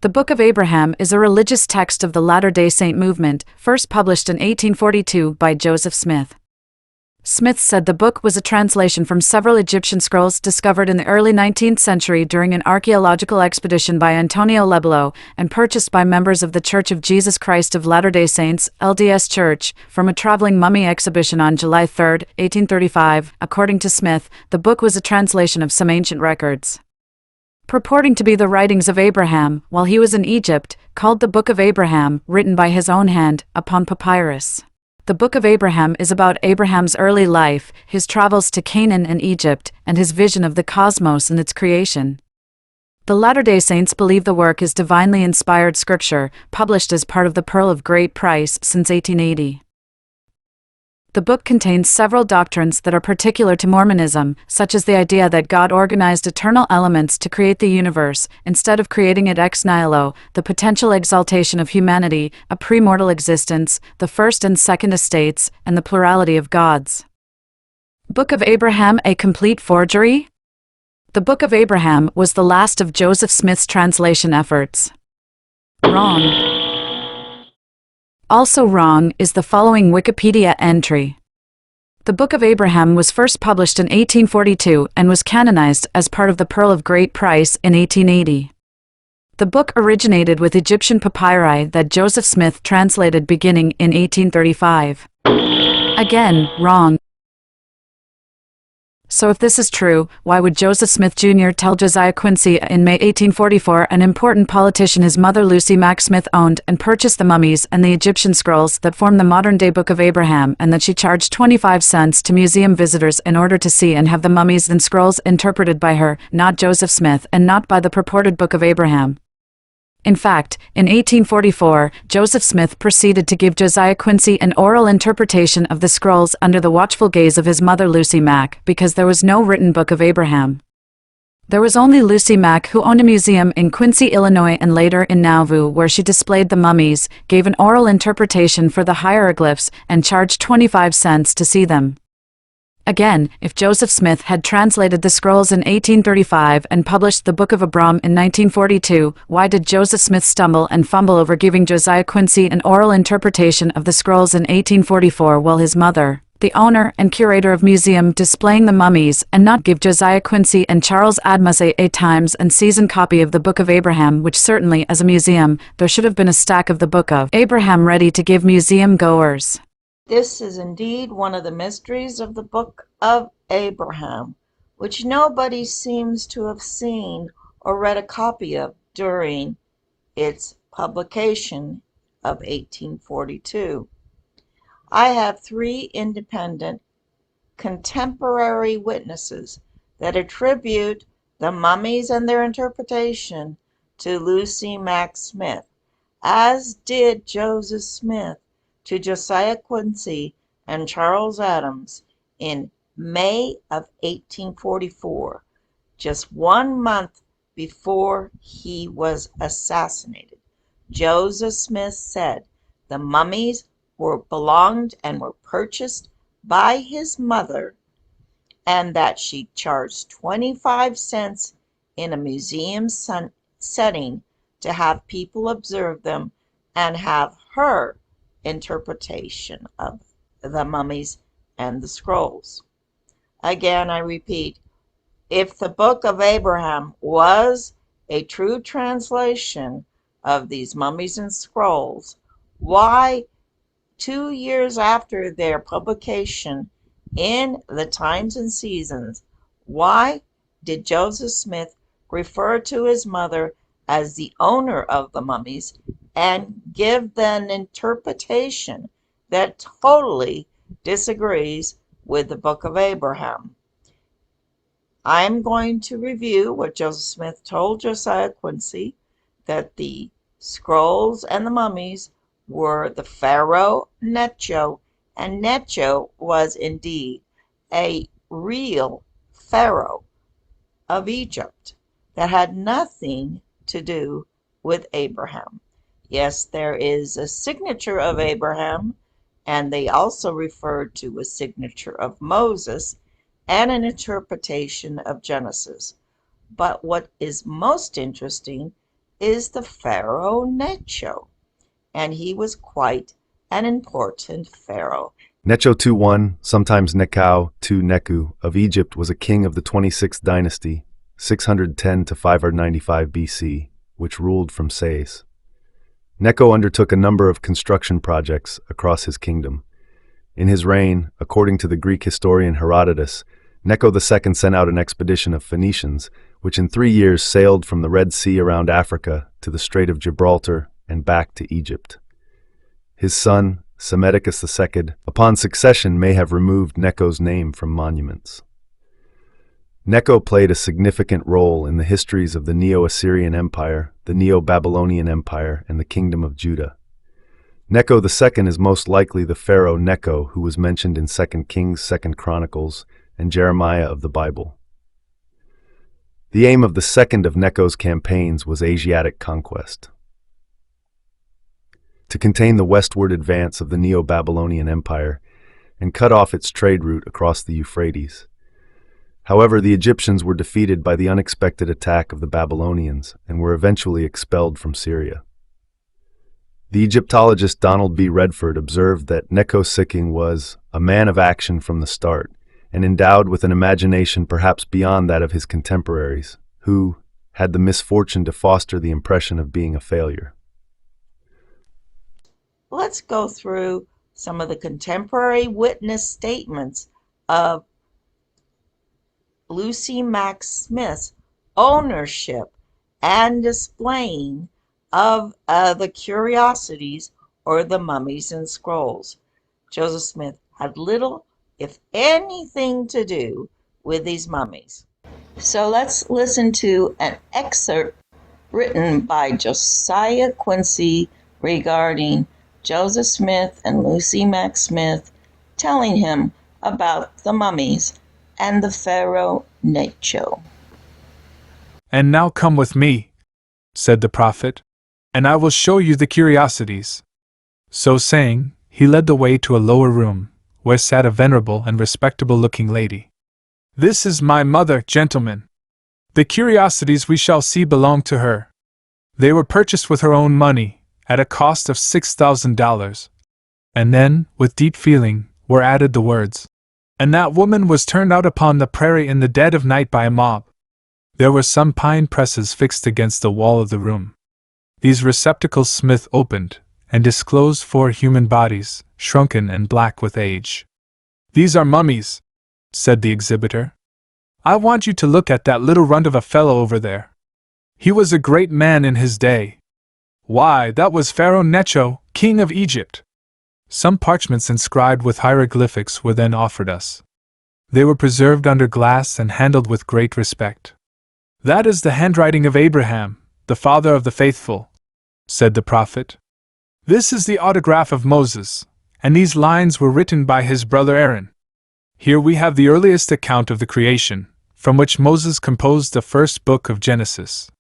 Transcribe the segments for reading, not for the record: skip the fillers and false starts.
The Book of Abraham is a religious text of the Latter-day Saint movement, first published in 1842 by Joseph Smith. Smith said the book was a translation from several Egyptian scrolls discovered in the early 19th century during an archaeological expedition by Antonio Lebello and purchased by members of the Church of Jesus Christ of Latter-day Saints, LDS Church, from a traveling mummy exhibition on July 3, 1835. According to Smith, the book was a translation of some ancient records purporting to be the writings of Abraham, while he was in Egypt, called the Book of Abraham, written by his own hand, upon papyrus. The Book of Abraham is about Abraham's early life, his travels to Canaan and Egypt, and his vision of the cosmos and its creation. The Latter-day Saints believe the work is divinely inspired scripture, published as part of the Pearl of Great Price since 1880. The book contains several doctrines that are particular to Mormonism, such as the idea that God organized eternal elements to create the universe, instead of creating it ex nihilo, the potential exaltation of humanity, a premortal existence, the first and second estates, and the plurality of gods. Book of Abraham, a complete forgery? The Book of Abraham was the last of Joseph Smith's translation efforts. Wrong. Also wrong is the following Wikipedia entry. The Book of Abraham was first published in 1842 and was canonized as part of the Pearl of Great Price in 1880. The book originated with Egyptian papyri that Joseph Smith translated beginning in 1835. Again, wrong. So if this is true, why would Joseph Smith Jr. tell Josiah Quincy in May 1844, an important politician his mother Lucy Mack Smith owned and purchased the mummies and the Egyptian scrolls that form the modern-day Book of Abraham, and that she charged 25 cents to museum visitors in order to see and have the mummies and scrolls interpreted by her, not Joseph Smith, and not by the purported Book of Abraham? In fact, in 1844, Joseph Smith proceeded to give Josiah Quincy an oral interpretation of the scrolls under the watchful gaze of his mother Lucy Mack, because there was no written Book of Abraham. There was only Lucy Mack, who owned a museum in Quincy, Illinois and later in Nauvoo, where she displayed the mummies, gave an oral interpretation for the hieroglyphs, and charged 25 cents to see them. Again, if Joseph Smith had translated the scrolls in 1835 and published the Book of Abraham in 1942, why did Joseph Smith stumble and fumble over giving Josiah Quincy an oral interpretation of the scrolls in 1844 while his mother, the owner and curator of museum displaying the mummies, and not give Josiah Quincy and Charles Adams a Times and Season copy of the Book of Abraham, which certainly, as a museum, there should have been a stack of the Book of Abraham ready to give museum goers. This is indeed one of the mysteries of the Book of Abraham, which nobody seems to have seen or read a copy of during its publication of 1842. I have 3 independent contemporary witnesses that attribute the mummies and their interpretation to Lucy Mack Smith, as did Joseph Smith to Josiah Quincy and Charles Adams in May of 1844, just 1 month before he was assassinated. Joseph Smith said the mummies belonged and were purchased by his mother, and that she charged 25 cents in a museum setting to have people observe them and have her interpretation of the mummies and the scrolls. Again, I repeat, if the Book of Abraham was a true translation of these mummies and scrolls, why 2 years after their publication in the Times and Seasons, why did Joseph Smith refer to his mother as the owner of the mummies and give an interpretation that totally disagrees with the Book of Abraham? I'm going to review what Joseph Smith told Josiah Quincy, that the scrolls and the mummies were the Pharaoh Necho, and Necho was indeed a real pharaoh of Egypt that had nothing to do with Abraham. Yes, there is a signature of Abraham, and they also referred to a signature of Moses and an interpretation of Genesis. But what is most interesting is the Pharaoh Necho, and he was quite an important pharaoh. Necho II, sometimes Necho II Neku, of Egypt was a king of the 26th dynasty, 610 to 595 BC, which ruled from Sais. Necho undertook a number of construction projects across his kingdom. In his reign, according to the Greek historian Herodotus, Necho II sent out an expedition of Phoenicians, which in 3 years sailed from the Red Sea around Africa to the Strait of Gibraltar and back to Egypt. His son, Psammetichus II, upon succession may have removed Necho's name from monuments. Necho played a significant role in the histories of the Neo-Assyrian Empire, the Neo-Babylonian Empire, and the Kingdom of Judah. Necho II is most likely the Pharaoh Necho who was mentioned in 2 Kings, 2 Chronicles, and Jeremiah of the Bible. The aim of the second of Necho's campaigns was Asiatic conquest. To contain the westward advance of the Neo-Babylonian Empire and cut off its trade route across the Euphrates. However, the Egyptians were defeated by the unexpected attack of the Babylonians and were eventually expelled from Syria. The Egyptologist Donald B. Redford observed that Necho II was a man of action from the start and endowed with an imagination perhaps beyond that of his contemporaries, who had the misfortune to foster the impression of being a failure. Let's go through some of the contemporary witness statements of Lucy Mack Smith's ownership and displaying of the curiosities or the mummies and scrolls. Joseph Smith had little, if anything, to do with these mummies. So let's listen to an excerpt written by Josiah Quincy regarding Joseph Smith and Lucy Mack Smith, telling him about the mummies and the Pharaoh Necho. "And now come with me," said the prophet, "and I will show you the curiosities." So saying, he led the way to a lower room, where sat a venerable and respectable-looking lady. "This is my mother, gentlemen. The curiosities we shall see belong to her. They were purchased with her own money, at a cost of $6,000. And then, with deep feeling, were added the words, 'And that woman was turned out upon the prairie in the dead of night by a mob.'" There were some pine presses fixed against the wall of the room. These receptacles Smith opened, and disclosed 4 human bodies, shrunken and black with age. "These are mummies," said the exhibitor. "I want you to look at that little runt of a fellow over there. He was a great man in his day. Why, that was Pharaoh Necho, king of Egypt." Some parchments inscribed with hieroglyphics were then offered us. They were preserved under glass and handled with great respect. "That is the handwriting of Abraham, the father of the faithful," said the prophet. "This is the autograph of Moses, and these lines were written by his brother Aaron. Here we have the earliest account of the creation, from which Moses composed the first book of Genesis."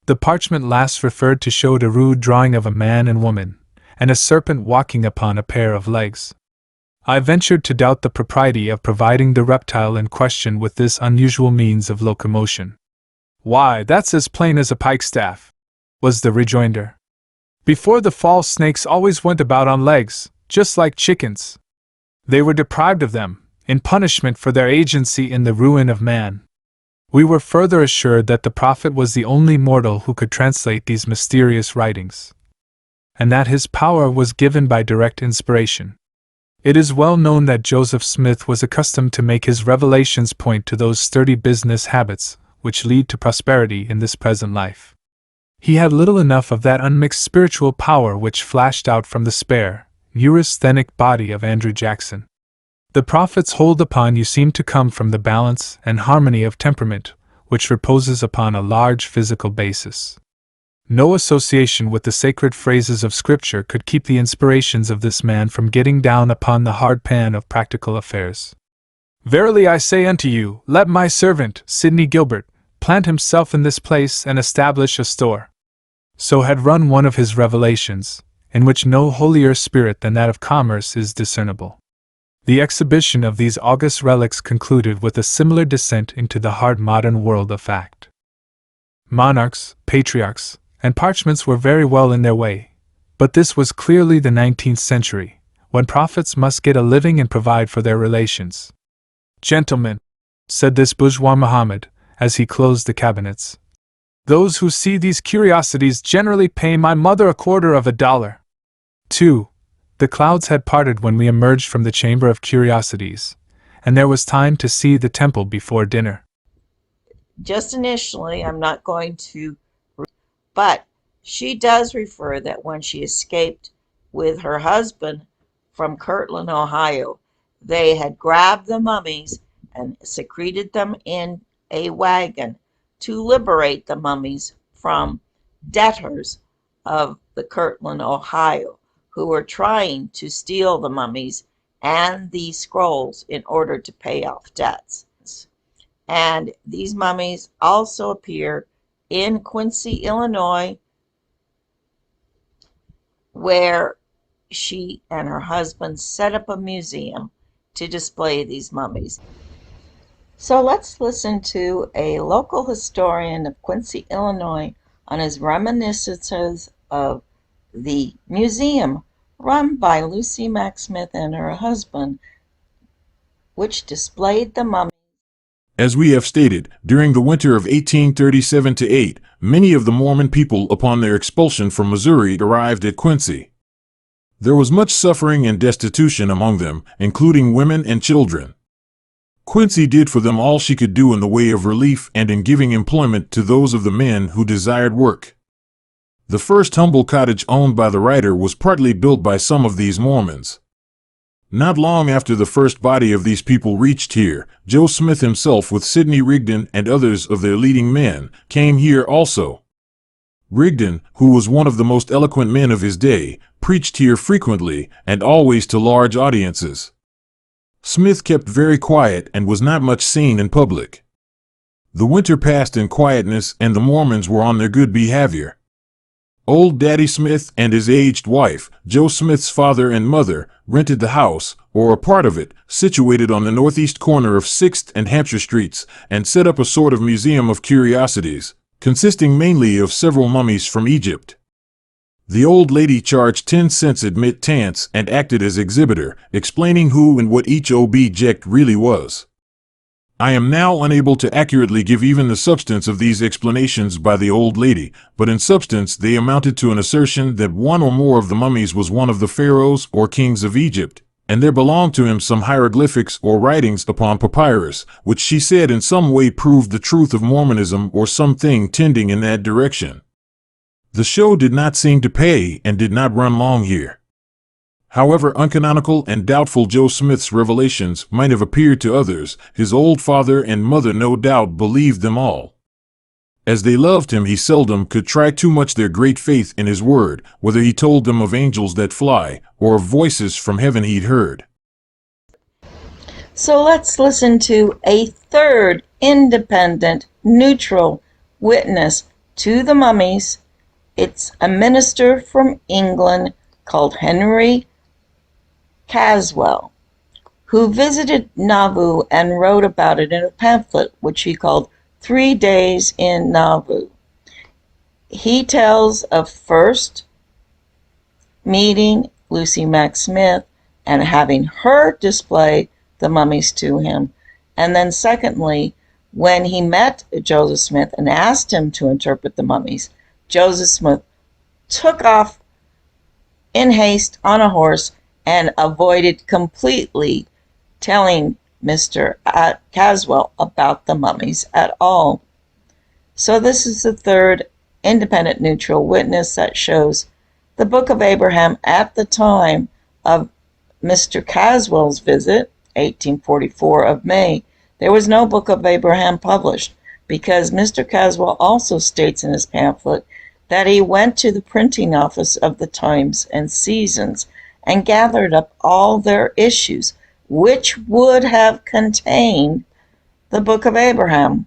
The parchment last referred to showed a rude drawing of a man and woman, and a serpent walking upon a pair of legs. I ventured to doubt the propriety of providing the reptile in question with this unusual means of locomotion. "Why, that's as plain as a pikestaff," was the rejoinder. "Before the fall, snakes always went about on legs, just like chickens. They were deprived of them, in punishment for their agency in the ruin of man." We were further assured that the prophet was the only mortal who could translate these mysterious writings, and that his power was given by direct inspiration. It is well known that Joseph Smith was accustomed to make his revelations point to those sturdy business habits which lead to prosperity in this present life. He had little enough of that unmixed spiritual power which flashed out from the spare, neurasthenic body of Andrew Jackson. The prophet's hold upon you seemed to come from the balance and harmony of temperament, which reposes upon a large physical basis. No association with the sacred phrases of Scripture could keep the inspirations of this man from getting down upon the hard pan of practical affairs. "Verily I say unto you, let my servant, Sidney Gilbert, plant himself in this place and establish a store." So had run one of his revelations, in which no holier spirit than that of commerce is discernible. The exhibition of these august relics concluded with a similar descent into the hard modern world of fact. Monarchs, patriarchs, and parchments were very well in their way. But this was clearly the 19th century, when prophets must get a living and provide for their relations. "Gentlemen," said this bourgeois Muhammad, as he closed the cabinets, "those who see these curiosities generally pay my mother $0.25." 2. The clouds had parted when we emerged from the Chamber of Curiosities, and there was time to see the temple before dinner. Just initially, I'm not going to, but she does refer that when she escaped with her husband from Kirtland, Ohio, they had grabbed the mummies and secreted them in a wagon to liberate the mummies from debtors of the Kirtland, Ohio, who were trying to steal the mummies and the scrolls in order to pay off debts. And these mummies also appear in Quincy, Illinois, where she and her husband set up a museum to display these mummies. So let's listen to a local historian of Quincy, Illinois, on his reminiscences of the museum run by Lucy Mack Smith and her husband, which displayed the mummies. As we have stated, during the winter of 1837-8, many of the Mormon people upon their expulsion from Missouri arrived at Quincy. There was much suffering and destitution among them, including women and children. Quincy did for them all she could do in the way of relief and in giving employment to those of the men who desired work. The first humble cottage owned by the writer was partly built by some of these Mormons. Not long after the first body of these people reached here, Joe Smith himself with Sidney Rigdon and others of their leading men came here also. Rigdon, who was one of the most eloquent men of his day, preached here frequently and always to large audiences. Smith kept very quiet and was not much seen in public. The winter passed in quietness and the Mormons were on their good behavior. Old Daddy Smith and his aged wife, Joe Smith's father and mother, rented the house, or a part of it, situated on the northeast corner of 6th and Hampshire Streets, and set up a sort of museum of curiosities, consisting mainly of several mummies from Egypt. The old lady charged 10 cents admittance and acted as exhibitor, explaining who and what each object really was. I am now unable to accurately give even the substance of these explanations by the old lady, but in substance they amounted to an assertion that one or more of the mummies was one of the pharaohs or kings of Egypt, and there belonged to him some hieroglyphics or writings upon papyrus, which she said in some way proved the truth of Mormonism or something tending in that direction. The show did not seem to pay and did not run long here. However uncanonical and doubtful Joe Smith's revelations might have appeared to others, his old father and mother no doubt believed them all. As they loved him, he seldom could try too much their great faith in his word, whether he told them of angels that fly, or of voices from heaven he'd heard. So let's listen to a third independent, neutral witness to the mummies. It's a minister from England called Henry Caswell, who visited Nauvoo and wrote about it in a pamphlet which he called 3 Days in Nauvoo. He tells of first meeting Lucy Mack Smith and having her display the mummies to him, and then secondly, when he met Joseph Smith and asked him to interpret the mummies, Joseph Smith took off in haste on a horse and avoided completely telling Mr. Caswell about the mummies at all. So this is the third independent neutral witness that shows the Book of Abraham at the time of Mr. Caswell's visit, 1844 of May. There was no Book of Abraham published because Mr. Caswell also states in his pamphlet that he went to the printing office of the Times and Seasons and gathered up all their issues, which would have contained the Book of Abraham.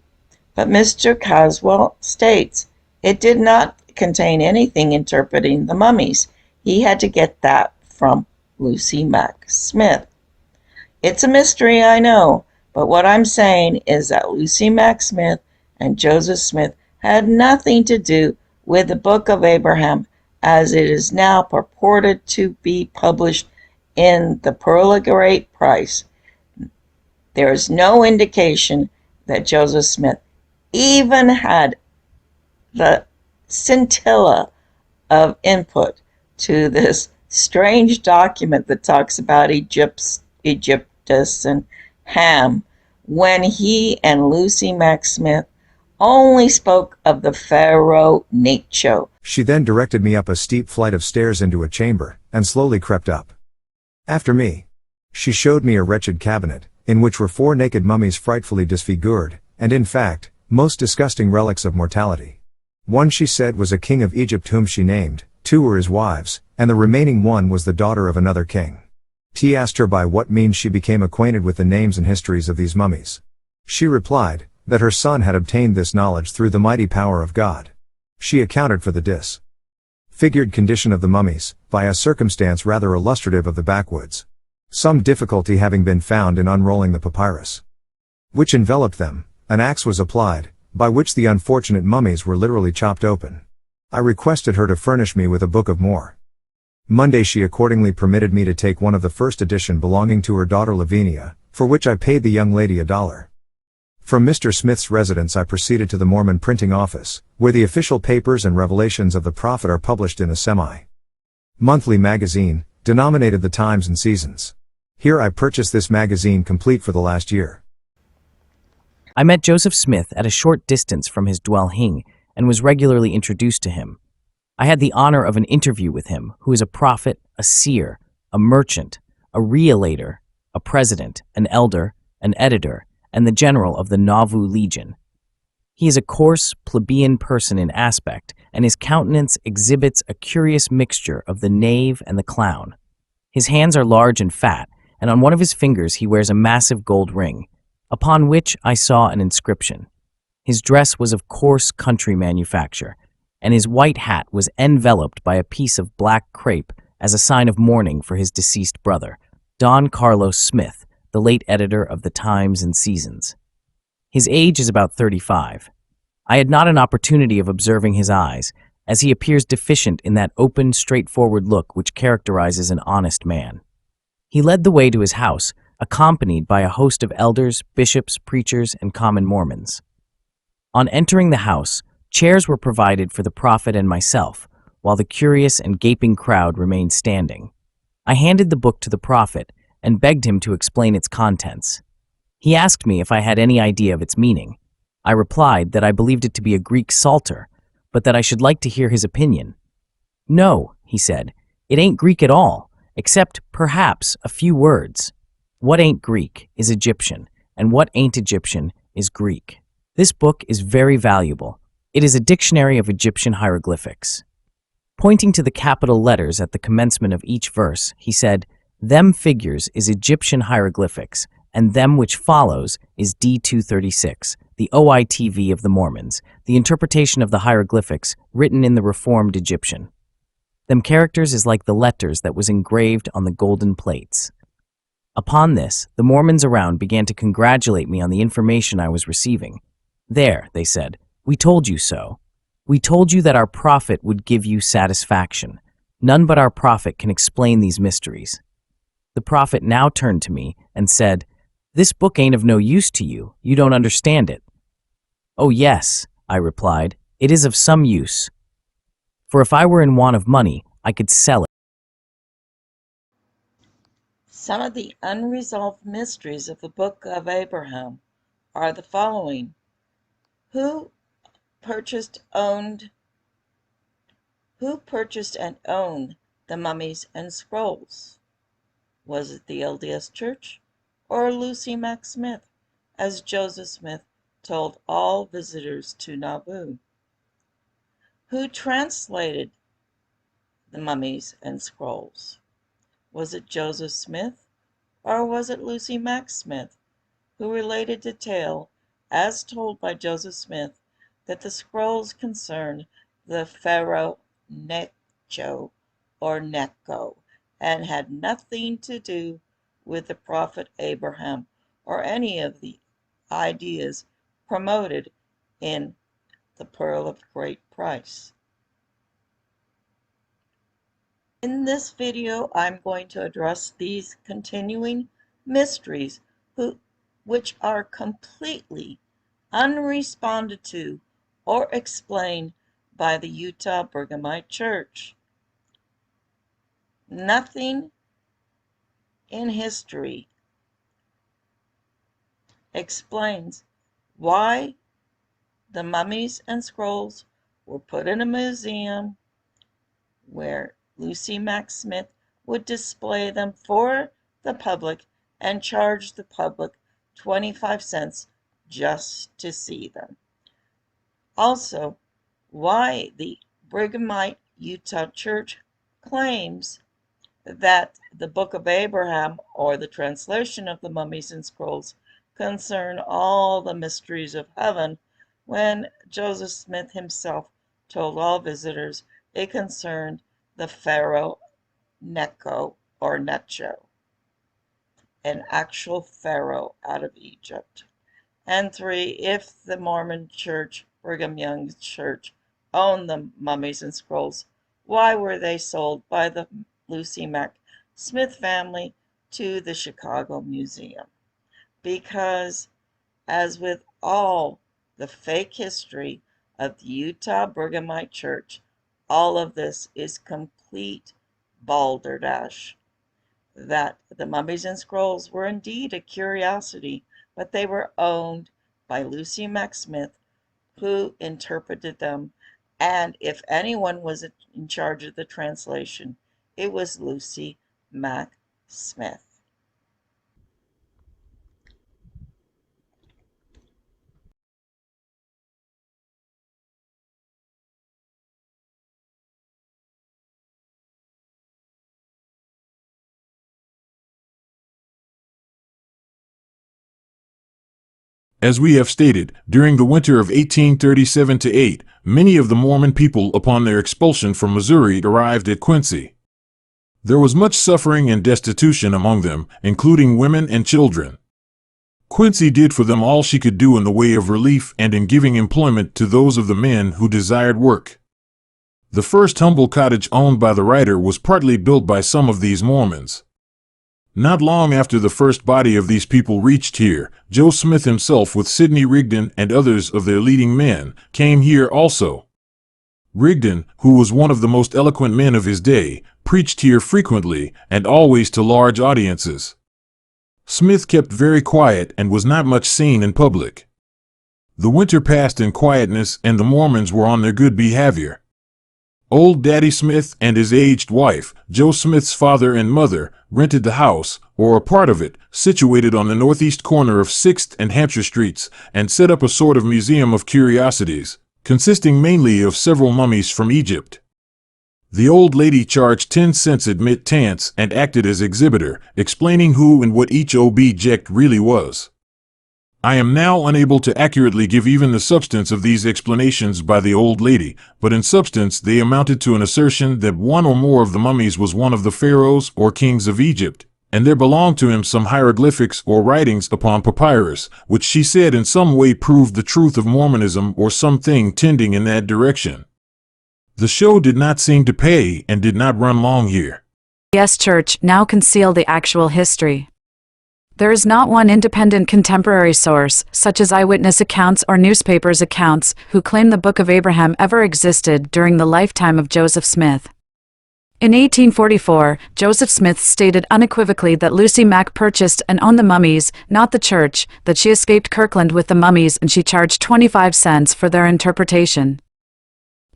But Mr. Caswell states it did not contain anything interpreting the mummies. He had to get that from Lucy Mack Smith. It's a mystery, I know, but what I'm saying is that Lucy Mack Smith and Joseph Smith had nothing to do with the Book of Abraham as it is now purported to be published in the Pearl of Great Price. There is no indication that Joseph Smith even had the scintilla of input to this strange document that talks about Egyptus and Ham, when he and Lucy Mack Smith only spoke of the Pharaoh Necho. She then directed me up a steep flight of stairs into a chamber, and slowly crept up. After me. She showed me a wretched cabinet, in which were 4 naked mummies frightfully disfigured, and in fact, most disgusting relics of mortality. One, she said, was a king of Egypt whom she named, 2 were his wives, and the remaining 1 was the daughter of another king. He asked her by what means she became acquainted with the names and histories of these mummies. She replied, that her son had obtained this knowledge through the mighty power of God. She accounted for the disfigured condition of the mummies, by a circumstance rather illustrative of the backwoods. Some difficulty having been found in unrolling the papyrus which enveloped them, an axe was applied, by which the unfortunate mummies were literally chopped open. I requested her to furnish me with a book of more. Monday she accordingly permitted me to take one of the first edition belonging to her daughter Lavinia, for which I paid the young lady $1. From Mr. Smith's residence I proceeded to the Mormon printing office, where the official papers and revelations of the prophet are published in a semi-monthly magazine, denominated The Times and Seasons. Here I purchased this magazine complete for the last year. I met Joseph Smith at a short distance from his dwelling and was regularly introduced to him. I had the honor of an interview with him, who is a prophet, a seer, a merchant, a relator, a president, an elder, an editor, and the general of the Nauvoo Legion. He is a coarse, plebeian person in aspect, and his countenance exhibits a curious mixture of the knave and the clown. His hands are large and fat, and on one of his fingers he wears a massive gold ring, upon which I saw an inscription. His dress was of coarse country manufacture, and his white hat was enveloped by a piece of black crepe as a sign of mourning for his deceased brother, Don Carlos Smith, the late editor of the Times and Seasons. His age is about 35. I had not an opportunity of observing his eyes, as he appears deficient in that open, straightforward look which characterizes an honest man. He led the way to his house, accompanied by a host of elders, bishops, preachers, and common Mormons. On entering the house, chairs were provided for the prophet and myself, while the curious and gaping crowd remained standing. I handed the book to the prophet and begged him to explain its contents. He asked me if I had any idea of its meaning. I replied that I believed it to be a Greek psalter, but that I should like to hear his opinion. "No," he said, "it ain't Greek at all, except, perhaps, a few words. What ain't Greek is Egyptian, and what ain't Egyptian is Greek. This book is very valuable. It is a dictionary of Egyptian hieroglyphics." Pointing to the capital letters at the commencement of each verse, he said, "Them figures is Egyptian hieroglyphics, and them which follows is D236, the OITV of the Mormons, the interpretation of the hieroglyphics written in the Reformed Egyptian. Them characters is like the letters that was engraved on the golden plates." Upon this, the Mormons around began to congratulate me on the information I was receiving. "There," they said, "we told you so. We told you that our prophet would give you satisfaction. None but our prophet can explain these mysteries." The prophet now turned to me and said, "This book ain't of no use to you. You don't understand it." "Oh yes," I replied, "it is of some use. For if I were in want of money, I could sell it." Some of the unresolved mysteries of the Book of Abraham are the following. Who purchased and owned the mummies and scrolls? Was it the LDS Church or Lucy Mack Smith, as Joseph Smith told all visitors to Nauvoo? Who translated the mummies and scrolls? Was it Joseph Smith or was it Lucy Mack Smith, who related the tale, as told by Joseph Smith, that the scrolls concerned the Pharaoh Necho or Necho, and had nothing to do with the prophet Abraham or any of the ideas promoted in the Pearl of Great Price? In this video, I'm going to address these continuing mysteries which are completely unresponded to or explained by the Utah Bergamite Church. Nothing in history explains why the mummies and scrolls were put in a museum where Lucy Mack Smith would display them for the public and charge the public 25 cents just to see them. Also, why the Bergamite Utah Church claims that the Book of Abraham, or the translation of the mummies and scrolls, concern all the mysteries of heaven, when Joseph Smith himself told all visitors it concerned the Pharaoh Necho, or Necho, an actual pharaoh out of Egypt. And 3, if the Mormon Church, Brigham Young Church, owned the mummies and scrolls, why were they sold by the Lucy Mack Smith family to the Chicago Museum? Because, as with all the fake history of the Utah Bergamite Church, all of this is complete balderdash. That the mummies and scrolls were indeed a curiosity, but they were owned by Lucy Mack Smith, who interpreted them, and if anyone was in charge of the translation, it was Lucy Mack Smith. As we have stated, during the winter of 1837-8, many of the Mormon people upon their expulsion from Missouri arrived at Quincy. There was much suffering and destitution among them, including women and children. Quincy did for them all she could do in the way of relief and in giving employment to those of the men who desired work. The first humble cottage owned by the writer was partly built by some of these Mormons. Not long after the first body of these people reached here, Joe Smith himself with Sidney Rigdon and others of their leading men came here also. Rigdon, who was one of the most eloquent men of his day, preached here frequently and always to large audiences. Smith kept very quiet and was not much seen in public. The winter passed in quietness and the Mormons were on their good behavior. Old Daddy Smith and his aged wife, Joe Smith's father and mother, rented the house, or a part of it, situated on the northeast corner of 6th and Hampshire Streets, and set up a sort of museum of curiosities, consisting mainly of several mummies from Egypt. The old lady charged 10 cents admittance and acted as exhibitor, explaining who and what each object really was. I am now unable to accurately give even the substance of these explanations by the old lady, but in substance they amounted to an assertion that one or more of the mummies was one of the pharaohs or kings of Egypt, and there belonged to him some hieroglyphics or writings upon papyrus, which she said in some way proved the truth of Mormonism or something tending in that direction. The show did not seem to pay and did not run long here. LDS Church now conceal the actual history. There is not one independent contemporary source, such as eyewitness accounts or newspapers' accounts, who claim the Book of Abraham ever existed during the lifetime of Joseph Smith. In 1844, Joseph Smith stated unequivocally that Lucy Mack purchased and owned the mummies, not the church, that she escaped Kirkland with the mummies and she charged 25 cents for their interpretation.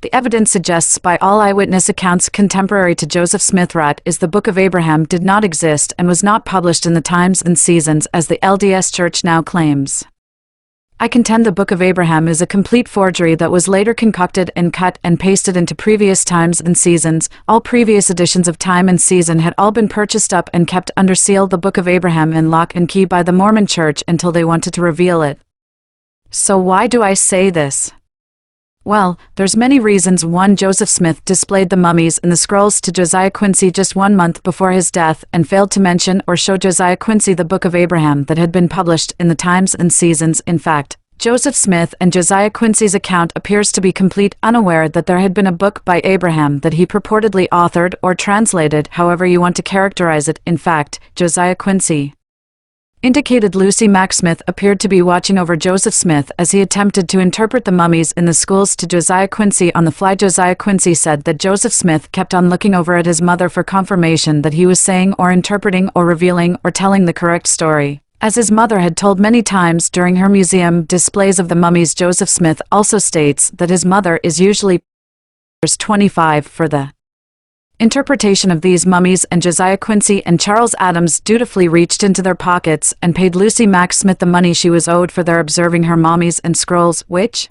The evidence suggests by all eyewitness accounts contemporary to Joseph Smith is the Book of Abraham did not exist and was not published in the times and seasons as the LDS Church now claims. I contend the Book of Abraham is a complete forgery that was later concocted and cut and pasted into previous times and seasons. All previous editions of Time and Season had all been purchased up and kept under seal the Book of Abraham in lock and key by the Mormon Church until they wanted to reveal it. So why do I say this? Well, there's many reasons. 1. Joseph Smith displayed the mummies and the scrolls to Josiah Quincy just 1 month before his death and failed to mention or show Josiah Quincy the Book of Abraham that had been published in the Times and Seasons. In fact, Joseph Smith and Josiah Quincy's account appears to be complete, unaware that there had been a book by Abraham that he purportedly authored or translated, however you want to characterize it. In fact, Josiah Quincy indicated Lucy Mack Smith appeared to be watching over Joseph Smith as he attempted to interpret the mummies in the schools to Josiah Quincy on the fly. Josiah Quincy said that Joseph Smith kept on looking over at his mother for confirmation that he was saying or interpreting or revealing or telling the correct story, as his mother had told many times during her museum displays of the mummies. Joseph Smith also states that his mother is usually verse 25 for the interpretation of these mummies, and Josiah Quincy and Charles Adams dutifully reached into their pockets and paid Lucy Mack Smith the money she was owed for their observing her mummies and scrolls, which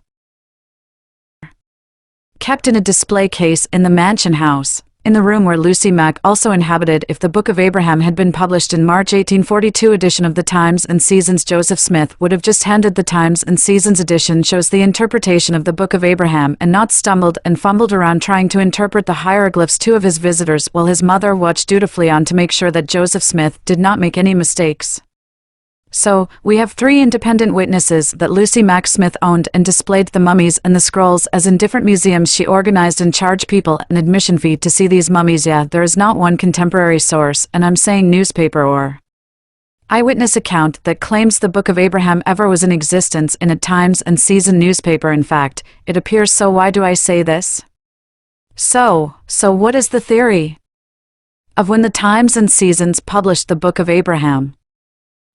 kept in a display case in the mansion house, in the room where Lucy Mack also inhabited. If the Book of Abraham had been published in March 1842 edition of the Times and Seasons, Joseph Smith would have just handed the Times and Seasons edition shows the interpretation of the Book of Abraham and not stumbled and fumbled around trying to interpret the hieroglyphs. Two of his visitors, while his mother watched dutifully on to make sure that Joseph Smith did not make any mistakes. So, we have three independent witnesses that Lucy Mack Smith owned and displayed the mummies and the scrolls as in different museums she organized and charged people an admission fee to see these mummies. Yeah, there is not one contemporary source, and I'm saying newspaper or eyewitness account, that claims the Book of Abraham ever was in existence in a Times and Season newspaper. In fact, it appears so. Why do I say this? So what is the theory of when the Times and Seasons published the Book of Abraham?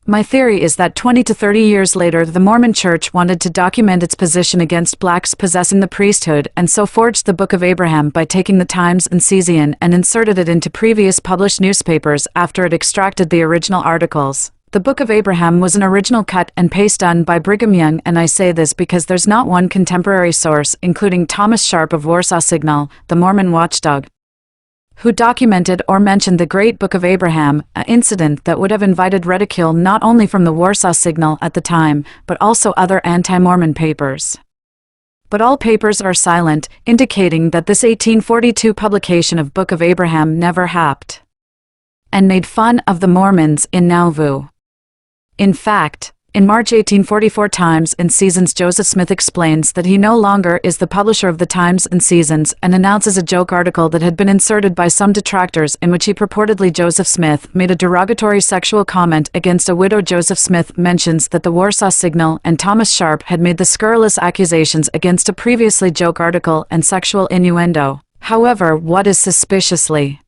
My theory is that 20 to 30 years later the Mormon Church wanted to document its position against blacks possessing the priesthood, and so forged the Book of Abraham by taking the Times and Season and inserted it into previous published newspapers after it extracted the original articles. The Book of Abraham was an original cut and paste done by Brigham Young, and I say this because there's not one contemporary source, including Thomas Sharp of Warsaw Signal, the Mormon watchdog, who documented or mentioned the Great Book of Abraham, an incident that would have invited ridicule not only from the Warsaw Signal at the time, but also other anti-Mormon papers. But all papers are silent, indicating that this 1842 publication of Book of Abraham never happened, and made fun of the Mormons in Nauvoo. In fact, in March 1844 Times and Seasons, Joseph Smith explains that he no longer is the publisher of the Times and Seasons and announces a joke article that had been inserted by some detractors in which he purportedly, Joseph Smith, made a derogatory sexual comment against a widow. Joseph Smith mentions that the Warsaw Signal and Thomas Sharp had made the scurrilous accusations against a previously joke article and sexual innuendo. However, what is suspiciously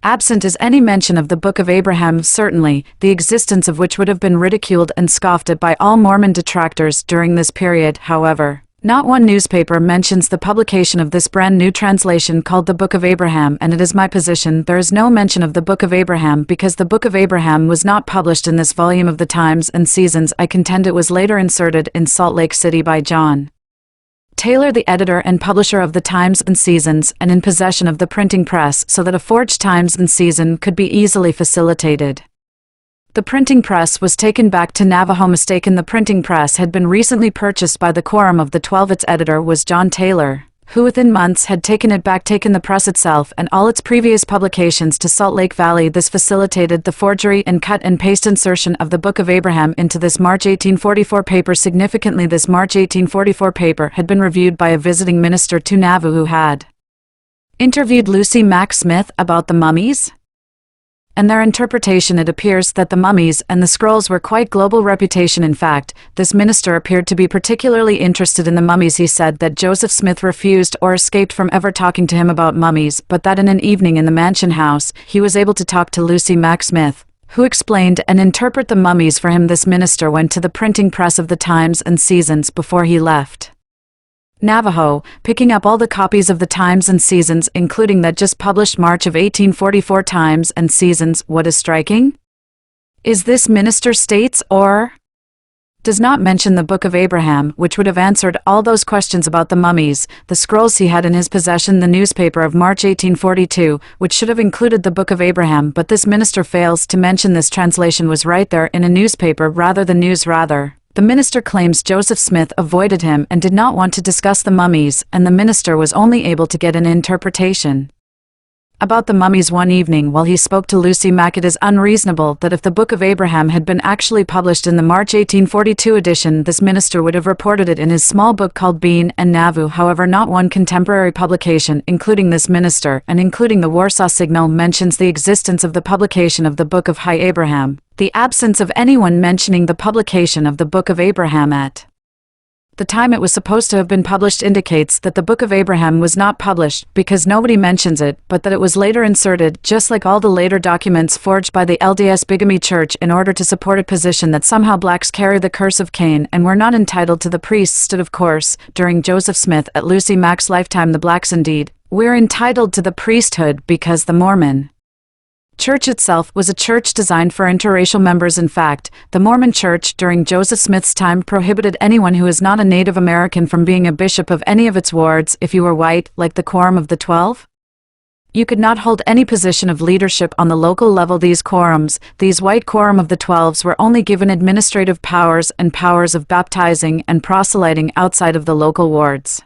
absent is any mention of the Book of Abraham, certainly the existence of which would have been ridiculed and scoffed at by all Mormon detractors during this period. However, not one newspaper mentions the publication of this brand new translation called the Book of Abraham, and it is my position there is no mention of the Book of Abraham because the Book of Abraham was not published in this volume of the Times and Seasons. I contend it was later inserted in Salt Lake City by John Taylor, the editor and publisher of the Times and Seasons, and in possession of the printing press so that a forged Times and Season could be easily facilitated. The printing press was taken back to Navajo. Mistaken, the printing press had been recently purchased by the Quorum of the 12. Its editor was John Taylor, who within months had taken the press itself and all its previous publications to Salt Lake Valley. This facilitated the forgery and cut and paste insertion of the Book of Abraham into this March 1844 paper. Significantly, this March 1844 paper had been reviewed by a visiting minister to Nauvoo who had interviewed Lucy Mack Smith about the mummies and their interpretation. It appears that the mummies and the scrolls were quite global reputation. In fact, this minister appeared to be particularly interested in the mummies. He said that Joseph Smith refused or escaped from ever talking to him about mummies, but that in an evening in the mansion house, he was able to talk to Lucy Mack Smith, who explained and interpret the mummies for him. This minister went to the printing press of the Times and Seasons before he left Navajo, picking up all the copies of the Times and Seasons, including that just published March of 1844 Times and Seasons. What is striking is this minister states or does not mention the Book of Abraham, which would have answered all those questions about the mummies, the scrolls he had in his possession, the newspaper of March 1842, which should have included the Book of Abraham. But this minister fails to mention this translation was right there in a newspaper rather than news. Rather, the minister claims Joseph Smith avoided him and did not want to discuss the mummies, and the minister was only able to get an interpretation about the mummies one evening while he spoke to Lucy Mack. It is unreasonable that if the Book of Abraham had been actually published in the March 1842 edition, this minister would have reported it in his small book called Bean and Nauvoo. However, not one contemporary publication, including this minister and including the Warsaw Signal, mentions the existence of the publication of the Book of High Abraham. The absence of anyone mentioning the publication of the Book of Abraham at the time it was supposed to have been published indicates that the Book of Abraham was not published because nobody mentions it, but that it was later inserted, just like all the later documents forged by the LDS Bigamy Church in order to support a position that somehow blacks carry the curse of Cain and were not entitled to the priesthood. Of course, during Joseph Smith at Lucy Mack's lifetime, the blacks indeed were entitled to the priesthood because the Mormon Church itself was a church designed for interracial members. In fact, the Mormon Church during Joseph Smith's time prohibited anyone who is not a Native American from being a bishop of any of its wards if you were white, like the Quorum of the 12. You could not hold any position of leadership on the local level. These white Quorum of the 12s were only given administrative powers and powers of baptizing and proselyting outside of the local wards.